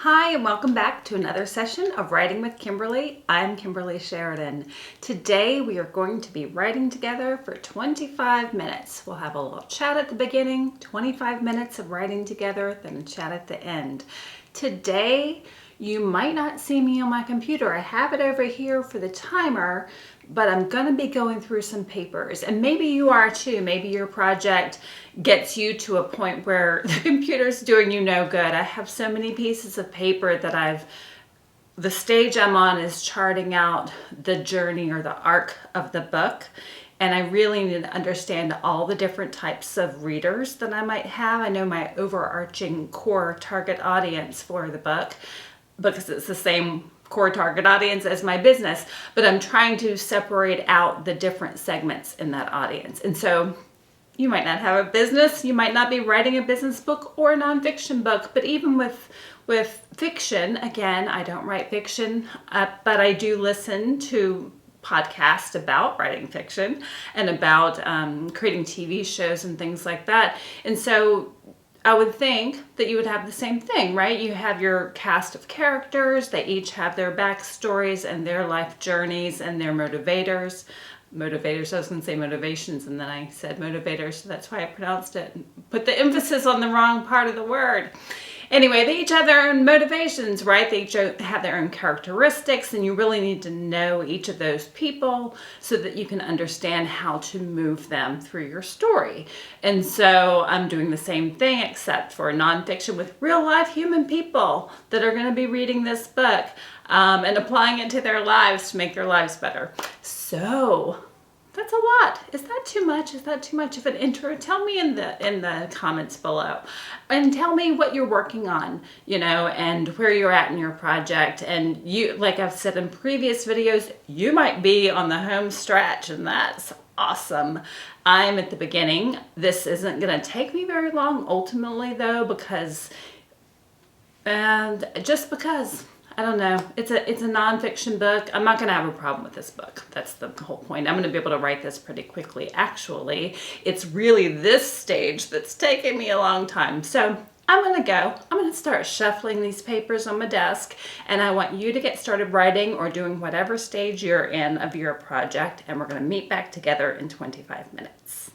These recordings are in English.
Hi, and welcome back to another session of Writing with Kimberly. I'm Kimberly Sheridan. Today we are going to be writing together for 25 minutes. We'll have a little chat at the beginning, 25 minutes of writing together, then a chat at the end. Today, you might not see me on my computer. I have it over here for the timer, but I'm going to be going through some papers, and maybe you are too. Maybe your project gets you to a point where the computer's doing you no good. I have so many pieces of paper that the stage I'm on is charting out the journey or the arc of the book. And I really need to understand all the different types of readers that I might have. I know my overarching core target audience for the book, because it's the same core target audience as my business, but I'm trying to separate out the different segments in that audience. And so you might not have a business, you might not be writing a business book or a nonfiction book, but even with fiction, again, I don't write fiction, but I do listen to podcasts about writing fiction and about creating TV shows and things like that. And so I would think that you would have the same thing, right? You have your cast of characters. They each have their backstories and their life journeys and their motivators. I was going to say motivations, and then I said motivators, so that's why I pronounced it. Put the emphasis on the wrong part of the word. Anyway, they each have their own motivations, right? They each have their own characteristics, and you really need to know each of those people so that you can understand how to move them through your story. And so I'm doing the same thing, except for nonfiction with real life human people that are going to be reading this book and applying it to their lives to make their lives better. So that's a lot. Is that too much? Is that too much of an intro? Tell me in the comments below, and tell me what you're working on, and where you're at in your project. And you, like I've said in previous videos, you might be on the home stretch, and that's awesome. I'm at the beginning. This isn't going to take me very long ultimately, though, because I don't know. It's a nonfiction book. I'm not going to have a problem with this book. That's the whole point. I'm going to be able to write this pretty quickly. Actually, it's really this stage that's taking me a long time. So I'm going to start shuffling these papers on my desk, and I want you to get started writing or doing whatever stage you're in of your project, and we're going to meet back together in 25 minutes.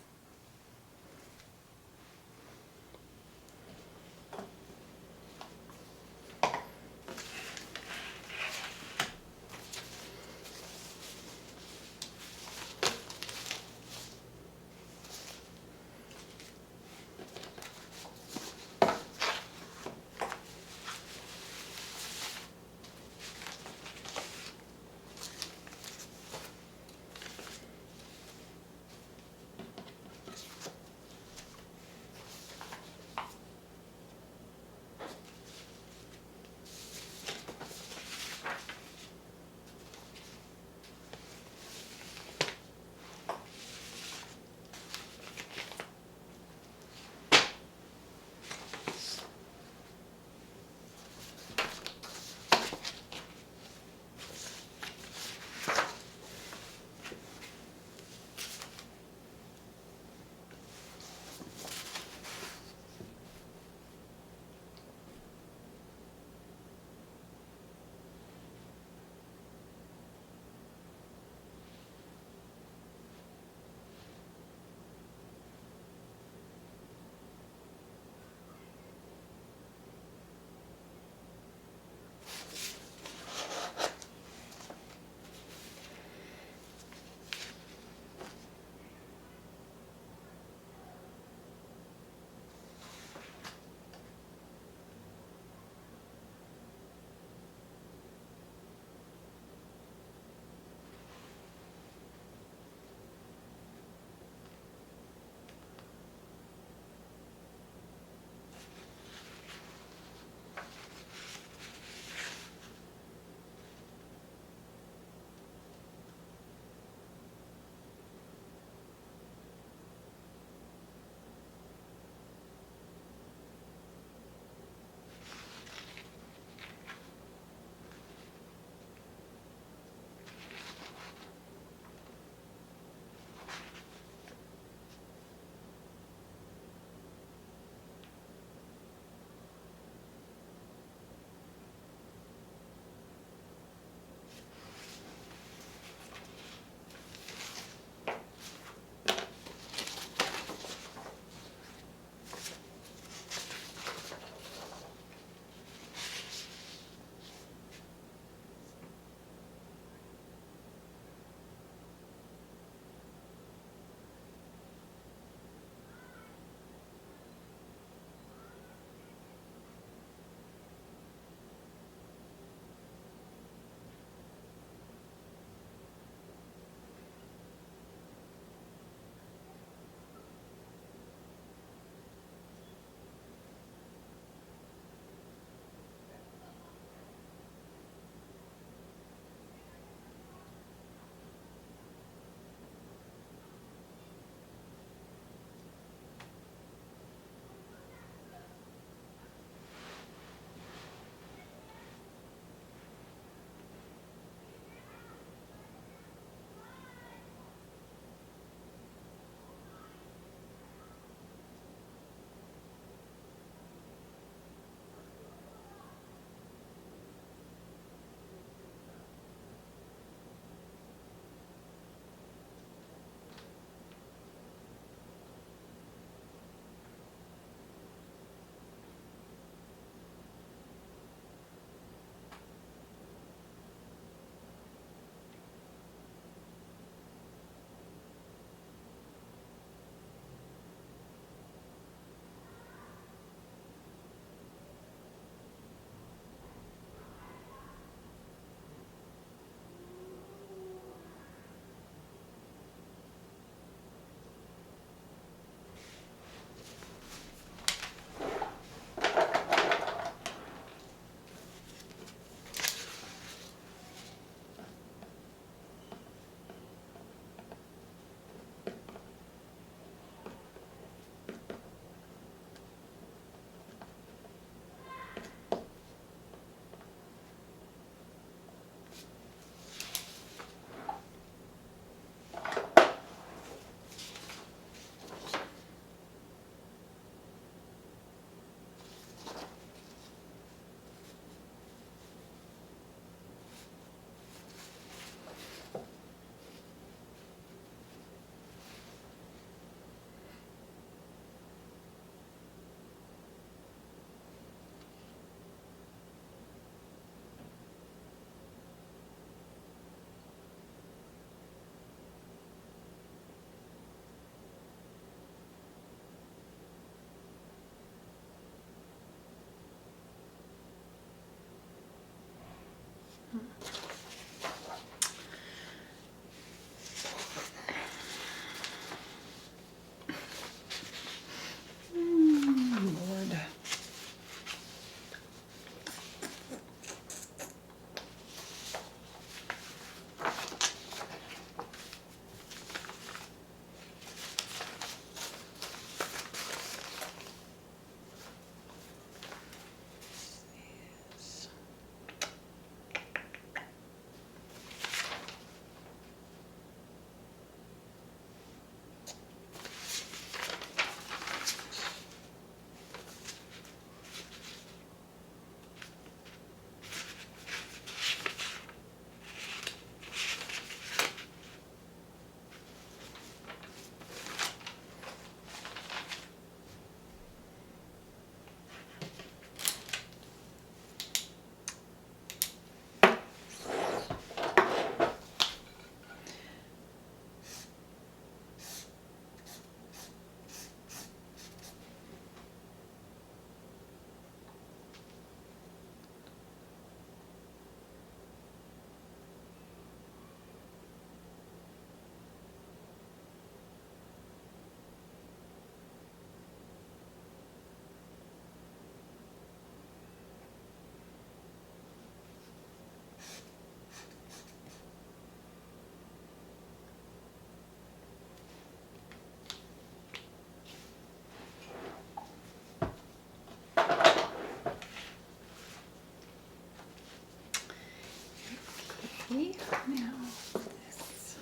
Now, this.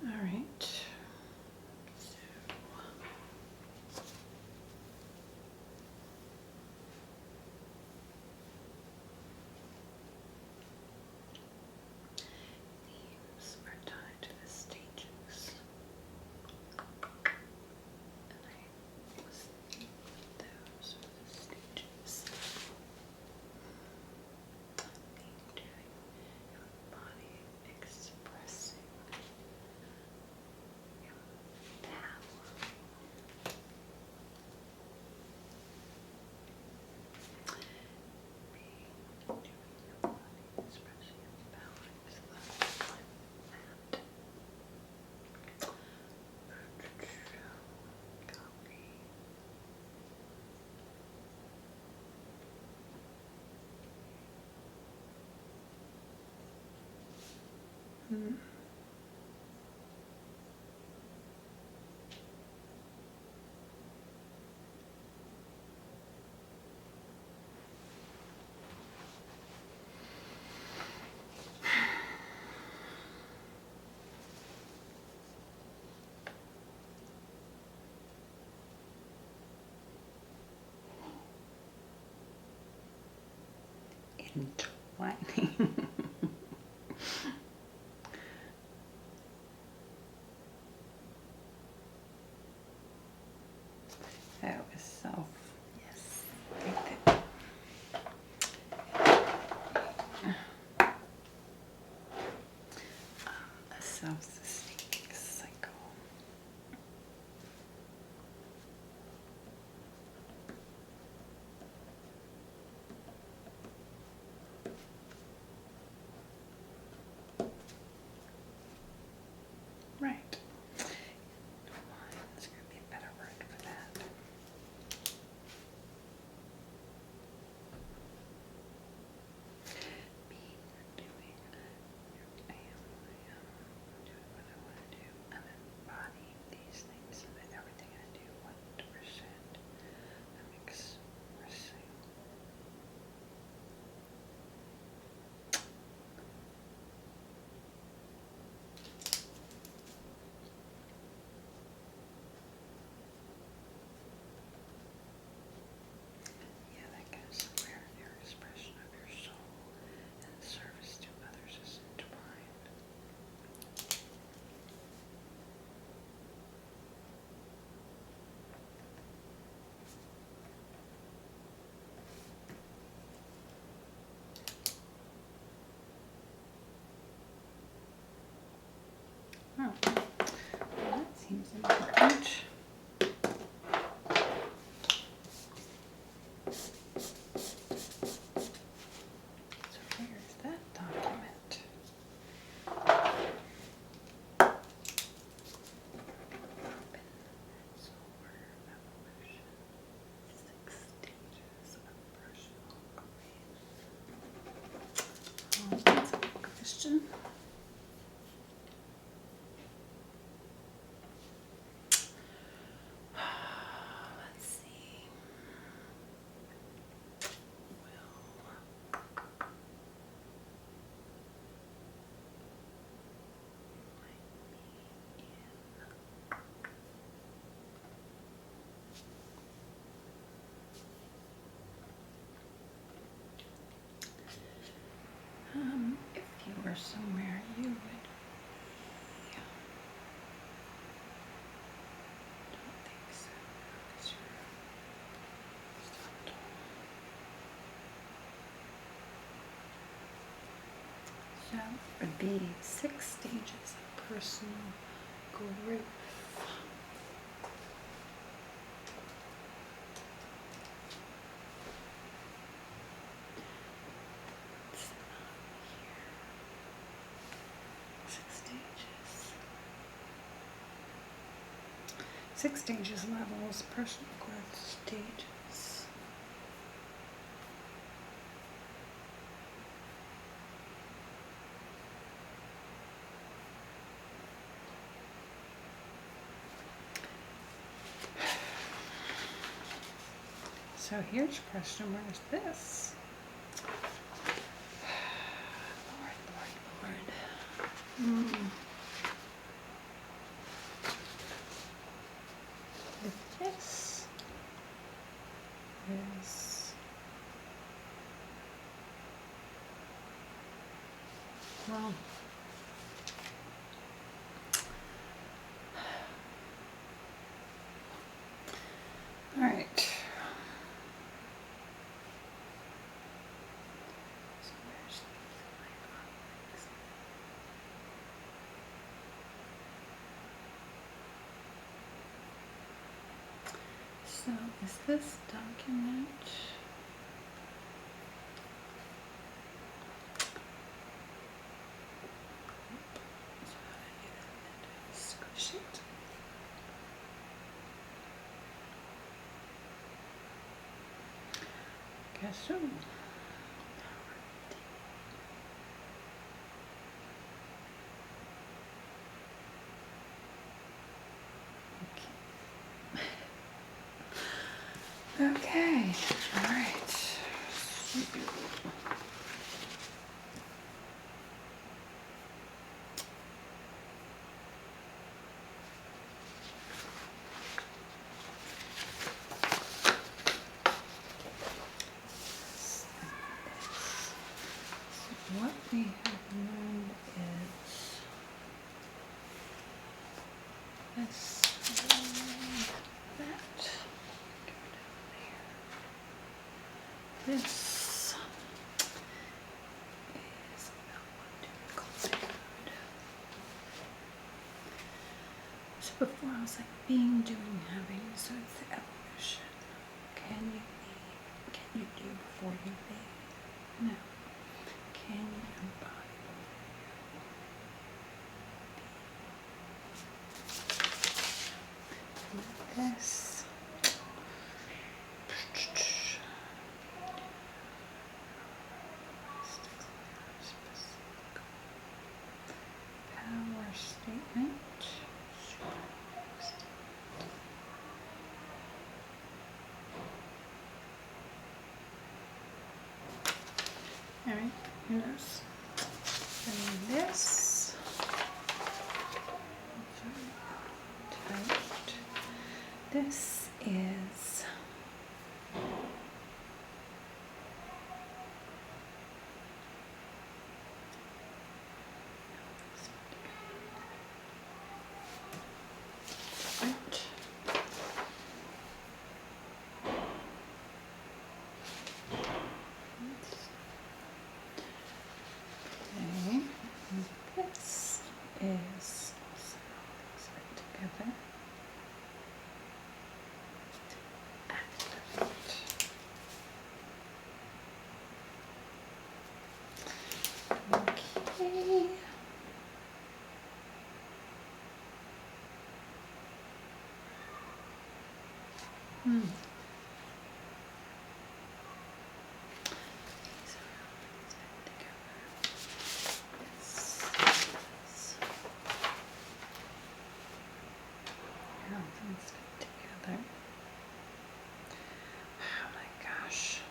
All right. Themes are tied to the stages. And I was thinking those are the stages. Being doing your body expressing your power. Being doing your body expressing your power. So that's that. Copy. Entwining. That was self. Yes. Take that. A self-sustaining cycle. Right. There's going to be a better word for that. That would be 6 stages of personal growth. Six stages levels, personal growth stages. So here's a question, where's this? Lord. If this is, well, all right. So where's these? So is this document? Squish it. Guess so. Okay, all right. What we have learned is this, that, go down there. This is about what to include. So before I was like being, doing, having, so it's the evolution. Can you do before you be? No. Can you embody? This. Power statement. All right, who knows? And this. Typed. This is right. Okay, and this is also together. Okay. These are together. This. Everything's together. Oh my gosh.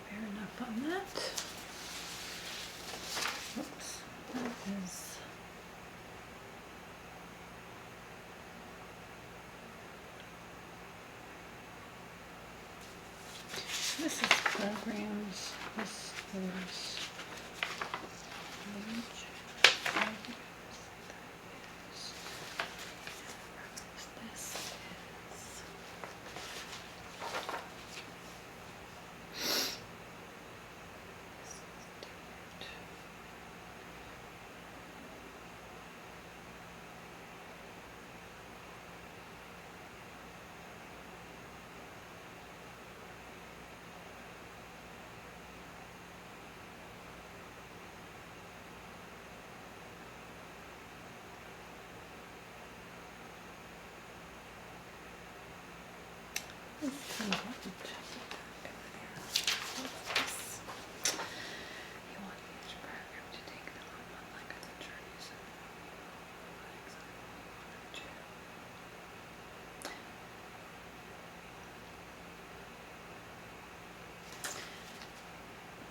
Fair enough on that. Oops, that is. This is programs. This is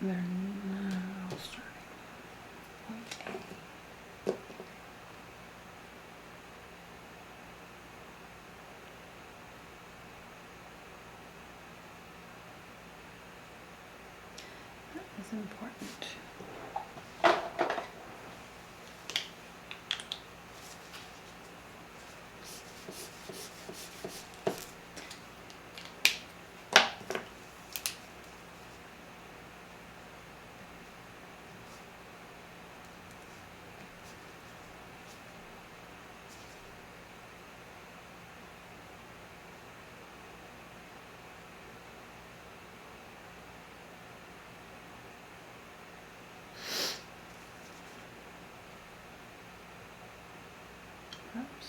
They're now starting. Point A. That is important. Oops.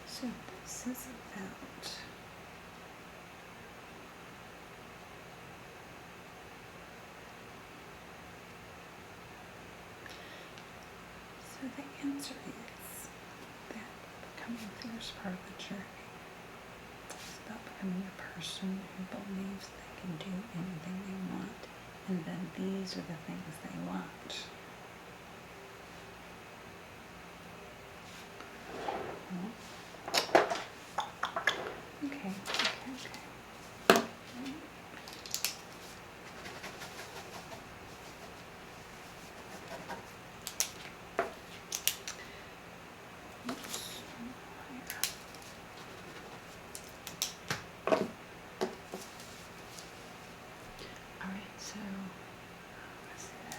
So this is about so the answer is that becoming the first part of the journey is about becoming a person who believes they can do anything they want, and then these are the things they want. Okay. All right, so let's see that.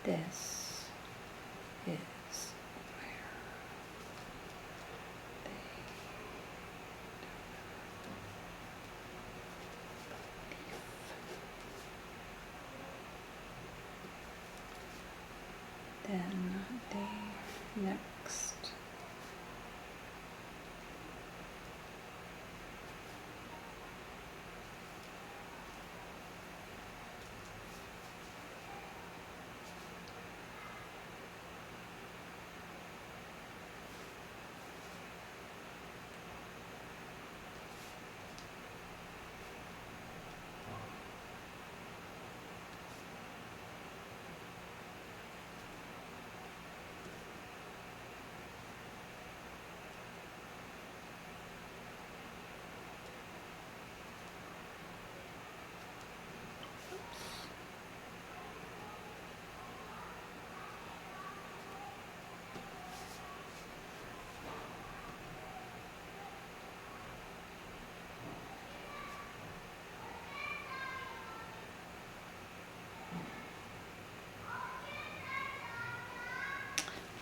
This is where then the next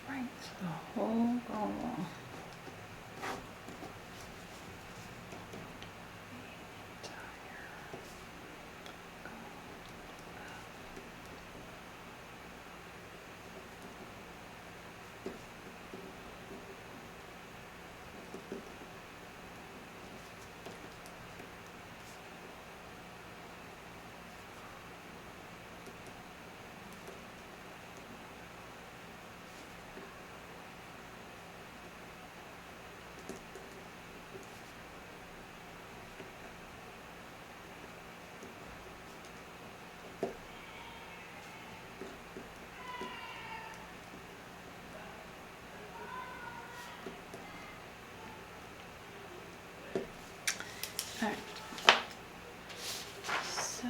right, so the whole goal. right. So,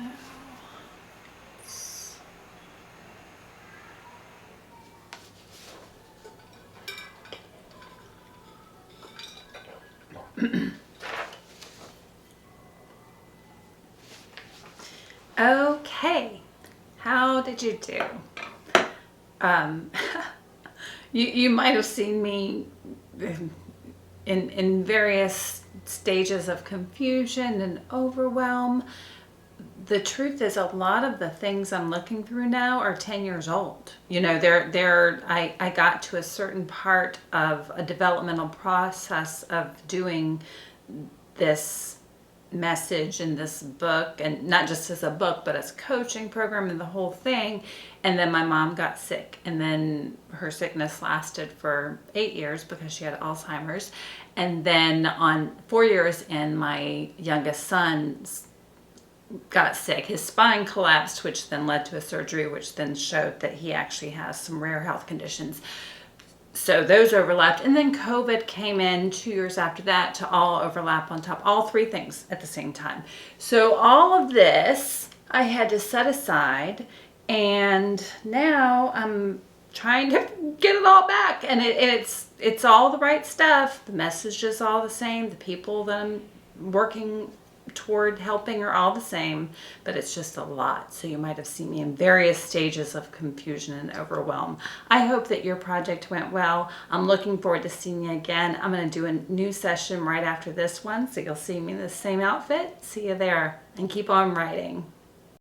okay, how did you do? Um, you might have seen me in various stages of confusion and overwhelm. The truth is, a lot of the things I'm looking through now are 10 years old. You know, I got to a certain part of a developmental process of doing this message in this book, and not just as a book, but as a coaching program and the whole thing. And then my mom got sick, and then her sickness lasted for 8 years because she had Alzheimer's. And then on 4 years in, my youngest son got sick. His spine collapsed, which then led to a surgery, which then showed that he actually has some rare health conditions. So those overlapped. And then COVID came in 2 years after that to all overlap on top, all three things at the same time. So all of this I had to set aside, and now I'm trying to get it all back. And it's all the right stuff. The message is all the same. The people that I'm working toward helping are all the same, but it's just a lot. So you might have seen me in various stages of confusion and overwhelm. I hope that your project went well. I'm looking forward to seeing you again. I'm going to do a new session right after this one, so you'll see me in the same outfit. See you there, and keep on writing.